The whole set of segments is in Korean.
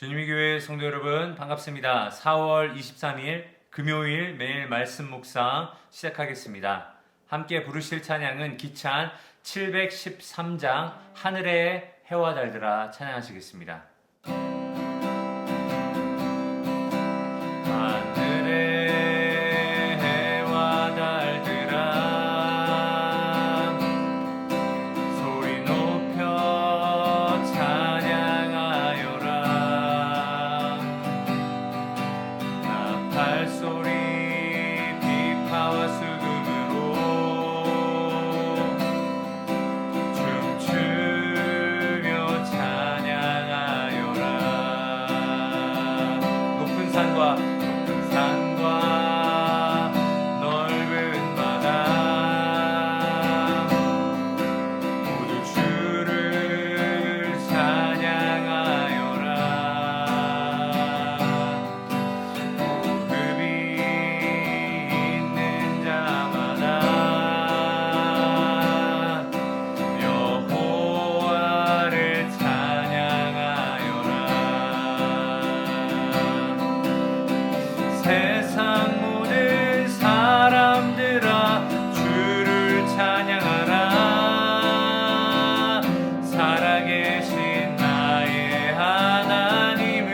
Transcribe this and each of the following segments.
주님의 교회 성도 여러분 반갑습니다. 4월 23일 금요일 매일 말씀 묵상 시작하겠습니다. 함께 부르실 찬양은 기찬 713장 하늘의 해와 달들아 찬양하시겠습니다. 하늘의 해와 달들아 소리 높여 찬양하여라. 발소리 비파와 수금으로 춤추며 찬양하여라. 높은 산과 넓은 바다 모두 주를 찬양하여라. 무릎이 있는 자마다 여호와를 찬양하여라. 세상 모든 사람들아 주를 찬양하라. 살아계신 나의 하나님을.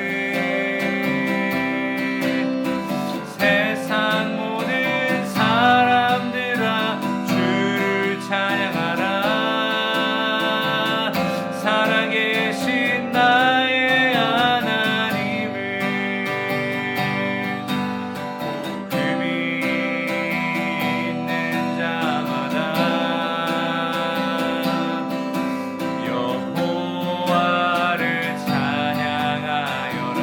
세상 모든 사람들아 주를 찬양하라. 살아계신 나의 하나님을. 무릎이 있는 자마다 여호와를 찬양하여라.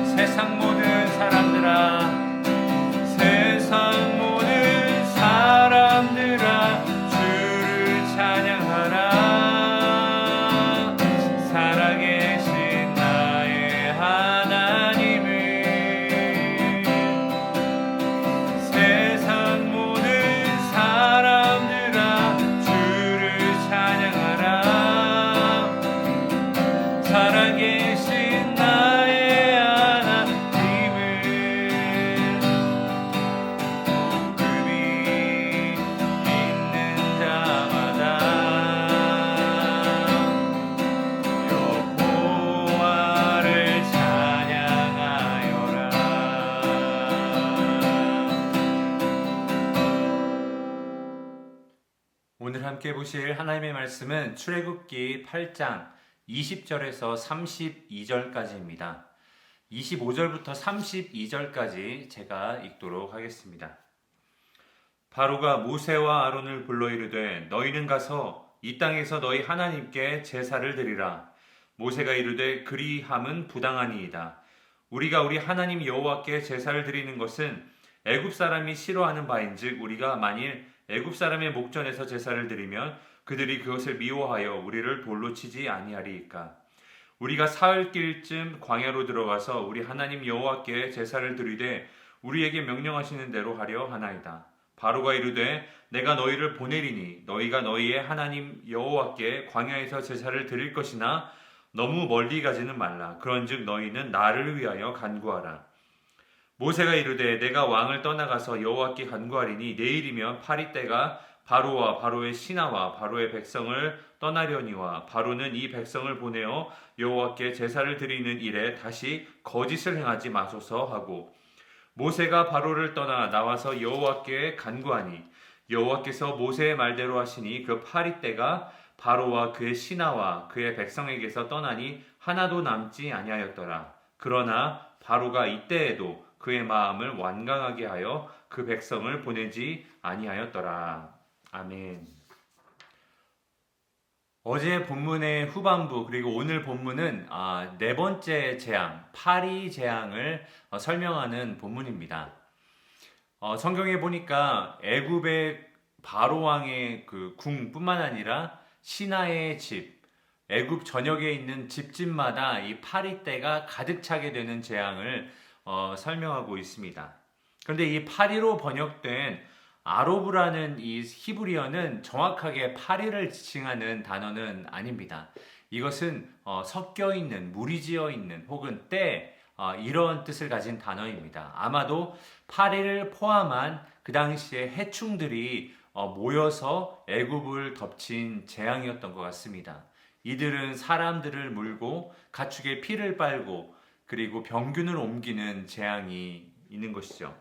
세상 모든 사람들아 세상 모든 사람들아 주를 찬양하라. 살아계신 나의 하나님을. 세상 모든 사람들아 주를 찬양하라. 살아계신 나의 하나님을. 무릎이 있는 자마다 여호와를 찬양하여라. 오늘 함께 보실 하나님의 말씀은 출애굽기 8장 20절에서 32절까지입니다. 25절부터 32절까지 제가 읽도록 하겠습니다. 바로가 모세와 아론을 불러 이르되 너희는 가서 이 땅에서 너희 하나님께 제사를 드리라. 모세가 이르되 그리함은 부당하니이다. 우리가 우리 하나님 여호와께 제사를 드리는 것은 애굽 사람이 싫어하는 바인즉 우리가 만일 애굽 사람의 목전에서 제사를 드리면 그들이 그것을 미워하여 우리를 돌로 치지 아니하리이까. 우리가 사흘길쯤 광야로 들어가서 우리 하나님 여호와께 제사를 드리되 우리에게 명령하시는 대로 하려 하나이다. 바로가 이르되 내가 너희를 보내리니 너희가 너희의 하나님 여호와께 광야에서 제사를 드릴 것이나 너무 멀리 가지는 말라. 그런즉 너희는 나를 위하여 간구하라. 모세가 이르되 내가 왕을 떠나가서 여호와께 간구하리니 내일이면 파리떼가 바로와 바로의 신하와 바로의 백성을 떠나려니와 바로는 이 백성을 보내어 여호와께 제사를 드리는 일에 다시 거짓을 행하지 마소서 하고 모세가 바로를 떠나 나와서 여호와께 간구하니 여호와께서 모세의 말대로 하시니 그 파리떼가 바로와 그의 신하와 그의 백성에게서 떠나니 하나도 남지 아니하였더라. 그러나 바로가 이때에도 그의 마음을 완강하게 하여 그 백성을 보내지 아니하였더라. 아멘. 어제 본문의 후반부 그리고 오늘 본문은 네 번째 재앙, 파리 재앙을 설명하는 본문입니다. 성경에 보니까 애굽의 바로 왕의 그 궁뿐만 아니라 신하의 집, 애굽 전역에 있는 집집마다 이 파리떼가 가득 차게 되는 재앙을 설명하고 있습니다. 그런데 이 파리로 번역된 아로브라는 이 히브리어는 정확하게 파리를 지칭하는 단어는 아닙니다. 이것은 섞여 있는, 무리지어 있는 혹은 때 이런 뜻을 가진 단어입니다. 아마도 파리를 포함한 그 당시에 해충들이 모여서 애굽을 덮친 재앙이었던 것 같습니다. 이들은 사람들을 물고 가축의 피를 빨고 그리고 병균을 옮기는 재앙이 있는 것이죠.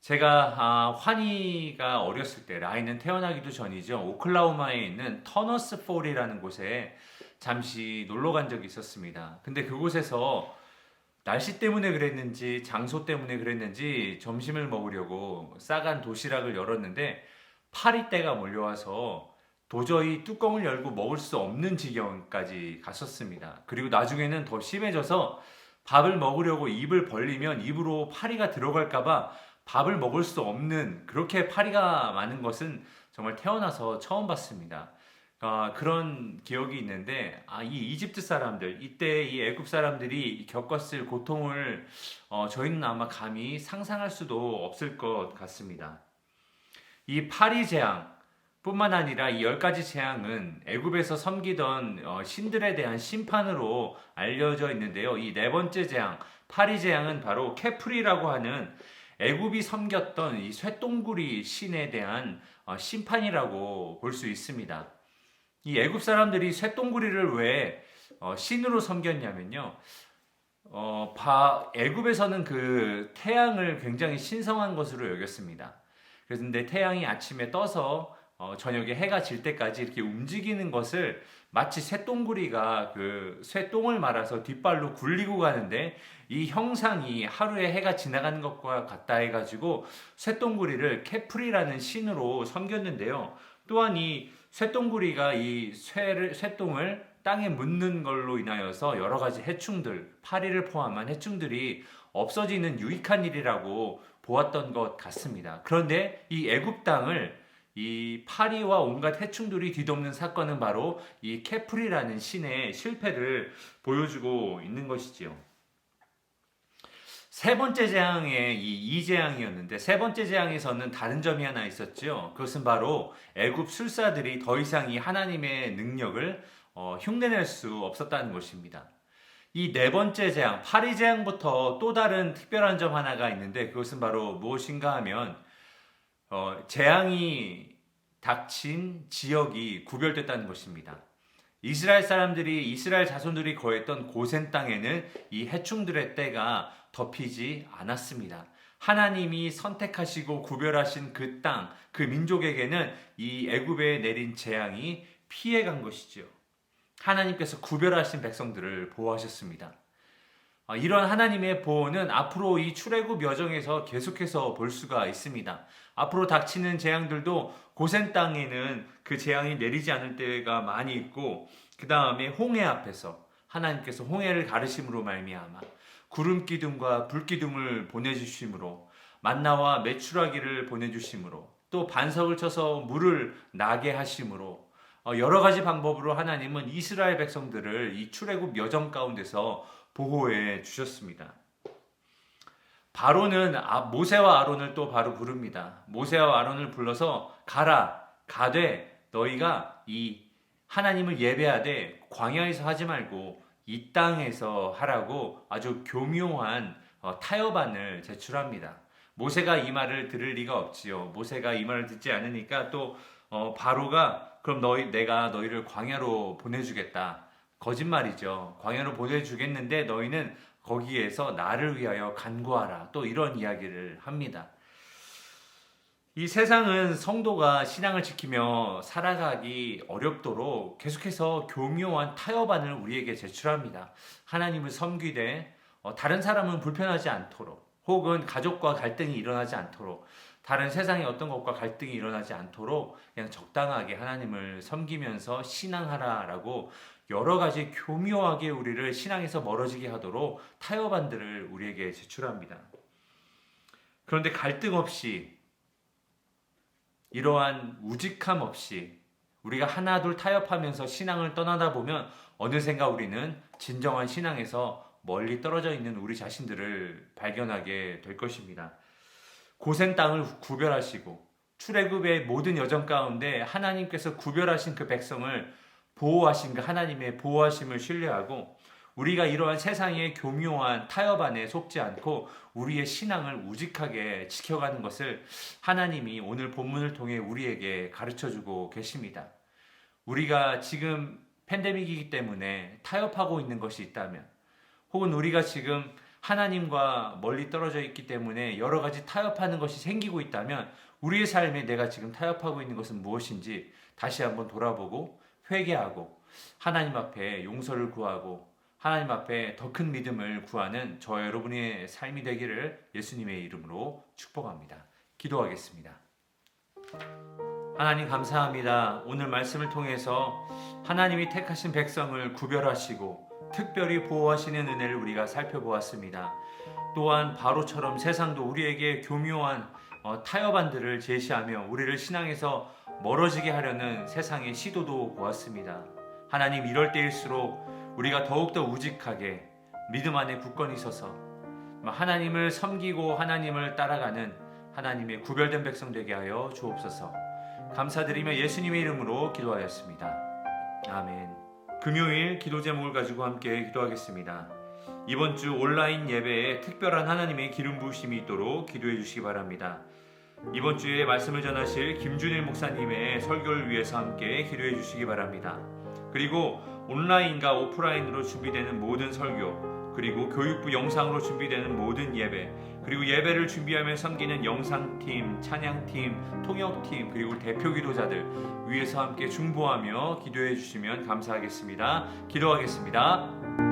제가 환희가 어렸을 때 라인은 태어나기도 전이죠. 오클라호마에 있는 터너스 폴이라는 곳에 잠시 놀러 간 적이 있었습니다. 근데 그곳에서 날씨 때문에 그랬는지 장소 때문에 그랬는지 점심을 먹으려고 싸간 도시락을 열었는데 파리떼가 몰려와서 도저히 뚜껑을 열고 먹을 수 없는 지경까지 갔었습니다. 그리고 나중에는 더 심해져서 밥을 먹으려고 입을 벌리면 입으로 파리가 들어갈까봐 밥을 먹을 수 없는, 그렇게 파리가 많은 것은 정말 태어나서 처음 봤습니다. 그런 기억이 있는데 이 이집트 사람들, 이때 이 애굽 사람들이 겪었을 고통을 저희는 아마 감히 상상할 수도 없을 것 같습니다. 이 파리 재앙 뿐만 아니라 이 10가지 재앙은 애굽에서 섬기던 신들에 대한 심판으로 알려져 있는데요. 이 네 번째 재앙, 파리 재앙은 바로 케프리라고 하는 애굽이 섬겼던 이 쇠똥구리 신에 대한 심판이라고 볼 수 있습니다. 이 애굽 사람들이 쇠똥구리를 왜 신으로 섬겼냐면요. 애굽에서는 그 태양을 굉장히 신성한 것으로 여겼습니다. 그런데 태양이 아침에 떠서 저녁에 해가 질 때까지 이렇게 움직이는 것을 마치 쇠똥구리가 그 쇠똥을 말아서 뒷발로 굴리고 가는데 이 형상이 하루에 해가 지나가는 것과 같다 해가지고 쇠똥구리를 케프리라는 신으로 섬겼는데요. 또한 이 쇠똥구리가 이 쇠똥을 땅에 묻는 걸로 인하여서 여러 가지 해충들, 파리를 포함한 해충들이 없어지는 유익한 일이라고 보았던 것 같습니다. 그런데 이 애굽 땅을 이 파리와 온갖 해충들이 뒤덮는 사건은 바로 이 케프리라는 신의 실패를 보여주고 있는 것이지요. 세 번째 재앙의 이 재앙이었는데 세 번째 재앙에서는 다른 점이 하나 있었죠. 그것은 바로 애굽 술사들이 더 이상 이 하나님의 능력을 흉내낼 수 없었다는 것입니다. 이 네 번째 재앙, 파리 재앙부터 또 다른 특별한 점 하나가 있는데 그것은 바로 무엇인가 하면 재앙이 닥친 지역이 구별됐다는 것입니다. 이스라엘 사람들이, 이스라엘 자손들이 거했던 고센 땅에는 이 해충들의 때가 덮이지 않았습니다. 하나님이 선택하시고 구별하신 그 땅, 그 민족에게는 이 애굽에 내린 재앙이 피해간 것이지요. 하나님께서 구별하신 백성들을 보호하셨습니다. 이런 하나님의 보호는 앞으로 이 출애굽 여정에서 계속해서 볼 수가 있습니다. 앞으로 닥치는 재앙들도 고센 땅에는 그 재앙이 내리지 않을 때가 많이 있고 그 다음에 홍해 앞에서 하나님께서 홍해를 가르심으로 말미암아 구름 기둥과 불 기둥을 보내주심으로 만나와 메추라기를 보내주심으로 또 반석을 쳐서 물을 나게 하심으로 여러 가지 방법으로 하나님은 이스라엘 백성들을 이 출애굽 여정 가운데서 보호해 주셨습니다. 바로는 모세와 아론을 또 바로 부릅니다. 모세와 아론을 불러서 가되 너희가 이 하나님을 예배하되 광야에서 하지 말고 이 땅에서 하라고 아주 교묘한 타협안을 제출합니다. 모세가 이 말을 들을 리가 없지요. 모세가 이 말을 듣지 않으니까 또 바로가 그럼 내가 너희를 광야로 보내주겠다. 거짓말이죠. 광야로 보내주겠는데 너희는 거기에서 나를 위하여 간구하라. 또 이런 이야기를 합니다. 이 세상은 성도가 신앙을 지키며 살아가기 어렵도록 계속해서 교묘한 타협안을 우리에게 제출합니다. 하나님을 섬기되 다른 사람은 불편하지 않도록 혹은 가족과 갈등이 일어나지 않도록 다른 세상의 어떤 것과 갈등이 일어나지 않도록 그냥 적당하게 하나님을 섬기면서 신앙하라라고 여러 가지 교묘하게 우리를 신앙에서 멀어지게 하도록 타협안들을 우리에게 제출합니다. 그런데 갈등 없이 이러한 우직함 없이 우리가 하나둘 타협하면서 신앙을 떠나다 보면 어느샌가 우리는 진정한 신앙에서 멀리 떨어져 있는 우리 자신들을 발견하게 될 것입니다. 고센 땅을 구별하시고 출애굽의 모든 여정 가운데 하나님께서 구별하신 그 백성을 보호하신 그 하나님의 보호하심을 신뢰하고 우리가 이러한 세상의 교묘한 타협 안에 속지 않고 우리의 신앙을 우직하게 지켜가는 것을 하나님이 오늘 본문을 통해 우리에게 가르쳐주고 계십니다. 우리가 지금 팬데믹이기 때문에 타협하고 있는 것이 있다면, 혹은 우리가 지금 하나님과 멀리 떨어져 있기 때문에 여러 가지 타협하는 것이 생기고 있다면, 우리의 삶에 내가 지금 타협하고 있는 것은 무엇인지 다시 한번 돌아보고 회개하고 하나님 앞에 용서를 구하고 하나님 앞에 더 큰 믿음을 구하는 저와 여러분의 삶이 되기를 예수님의 이름으로 축복합니다. 기도하겠습니다. 하나님 감사합니다. 오늘 말씀을 통해서 하나님이 택하신 백성을 구별하시고 특별히 보호하시는 은혜를 우리가 살펴보았습니다. 또한 바로처럼 세상도 우리에게 교묘한 타협안들을 제시하며 우리를 신앙에서 멀어지게 하려는 세상의 시도도 보았습니다. 하나님, 이럴 때일수록 우리가 더욱더 우직하게 믿음 안에 굳건히 서서 하나님을 섬기고 하나님을 따라가는 하나님의 구별된 백성 되게 하여 주옵소서. 감사드리며 예수님의 이름으로 기도하였습니다. 아멘. 금요일 기도 제목을 가지고 함께 기도하겠습니다. 이번 주 온라인 예배에 특별한 하나님의 기름 부으심이 있도록 기도해 주시기 바랍니다. 이번 주에 말씀을 전하실 김준일 목사님의 설교를 위해서 함께 기도해 주시기 바랍니다. 그리고 온라인과 오프라인으로 준비되는 모든 설교, 그리고 교육부 영상으로 준비되는 모든 예배, 그리고 예배를 준비하며 섬기는 영상팀, 찬양팀, 통역팀, 그리고 대표 기도자들 위해서 함께 중보하며 기도해 주시면 감사하겠습니다. 기도하겠습니다.